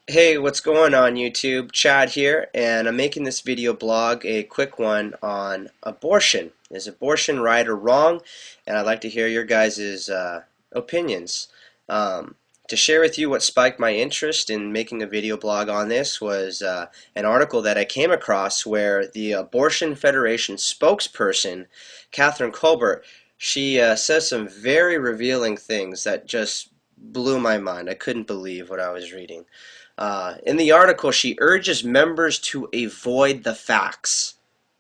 Hey, what's going on YouTube? Chad here, and I'm making this video blog a quick one on abortion. Is abortion right or wrong? And I'd like to hear your guys' opinions. To share with you what spiked my interest in making a video blog on this was an article that I came across where the Abortion Federation spokesperson, Catherine Colbert, she says some very revealing things that just blew my mind. I couldn't believe what I was reading. In the article, she urges members to avoid the facts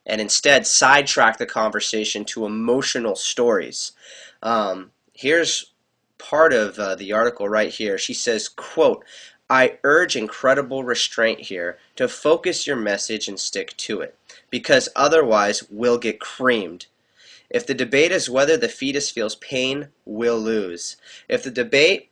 and instead sidetrack the conversation to emotional stories. Here's part of the article right here. She says, quote, "I urge incredible restraint here to focus your message and stick to it, because otherwise we'll get creamed. If the debate is whether the fetus feels pain, we'll lose. If the debate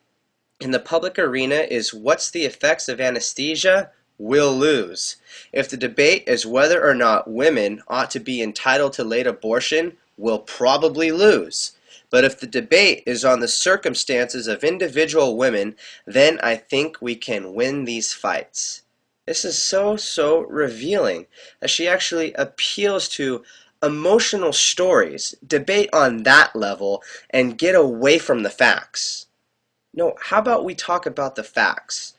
in the public arena is what's the effects of anesthesia, we'll lose. If the debate is whether or not women ought to be entitled to late abortion, we'll probably lose. But if the debate is on the circumstances of individual women, then I think we can win these fights." This is so revealing that she actually appeals to emotional stories, debate on that level, and get away from the facts. No, how about we talk about the facts?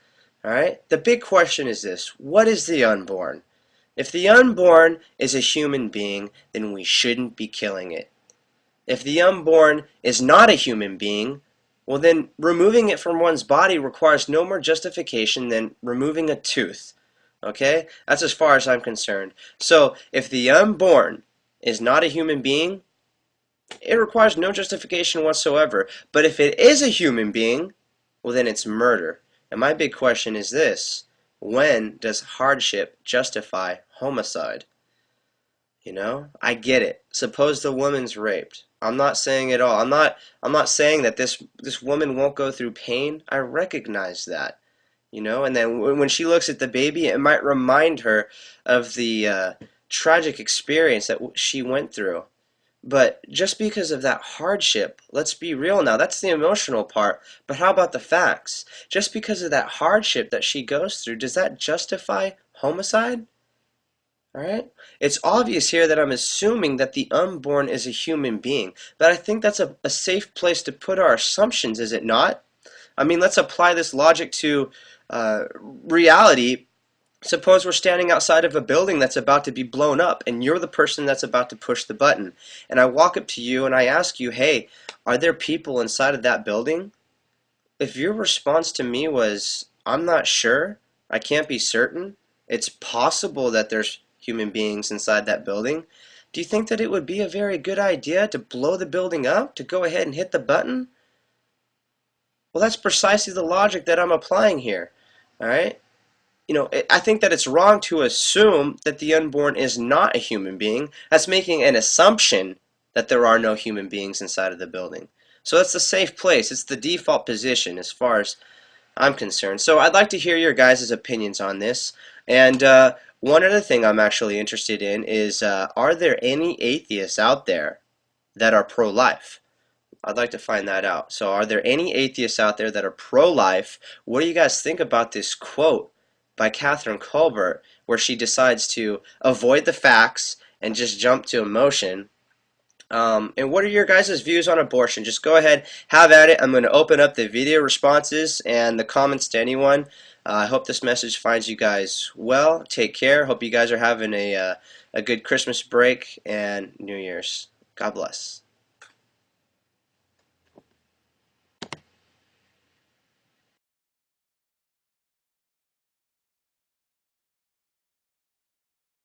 All right? The big question is this: what is the unborn? If the unborn is a human being, then we shouldn't be killing it. If the unborn is not a human being, well, then removing it from one's body requires no more justification than removing a tooth. Okay? That's as far as I'm concerned. So, if the unborn is not a human being, it requires no justification whatsoever. But if it is a human being, well, then it's murder. And my big question is this: when does hardship justify homicide? I get it. Suppose the woman's raped. I'm not saying at all. I'm not saying that this woman won't go through pain. I recognize that. And then when she looks at the baby, it might remind her of the tragic experience that she went through. But just because of that hardship, let's be real now, that's the emotional part. But how about the facts? Just because of that hardship that she goes through, does that justify homicide? All right? It's obvious here that I'm assuming that the unborn is a human being. But I think that's a safe place to put our assumptions, is it not? I mean, let's apply this logic to reality. Suppose we're standing outside of a building that's about to be blown up, and you're the person that's about to push the button. And I walk up to you and I ask you, hey, are there people inside of that building? If your response to me was, I'm not sure, I can't be certain, it's possible that there's human beings inside that building, do you think that it would be a very good idea to blow the building up, to go ahead and hit the button? Well, that's precisely the logic that I'm applying here. All right? I think that it's wrong to assume that the unborn is not a human being. That's making an assumption that there are no human beings inside of the building. So that's the safe place. It's the default position as far as I'm concerned. So I'd like to hear your guys' opinions on this. And one other thing I'm actually interested in is, are there any atheists out there that are pro-life? I'd like to find that out. So are there any atheists out there that are pro-life? What do you guys think about this quote by Catherine Colbert where she decides to avoid the facts and just jump to emotion? And what are your guys' views on abortion? Just go ahead, have at it. I'm going to open up the video responses and the comments to anyone. I hope this message finds you guys well. Take care. Hope you guys are having a good Christmas break and New Year's. God bless.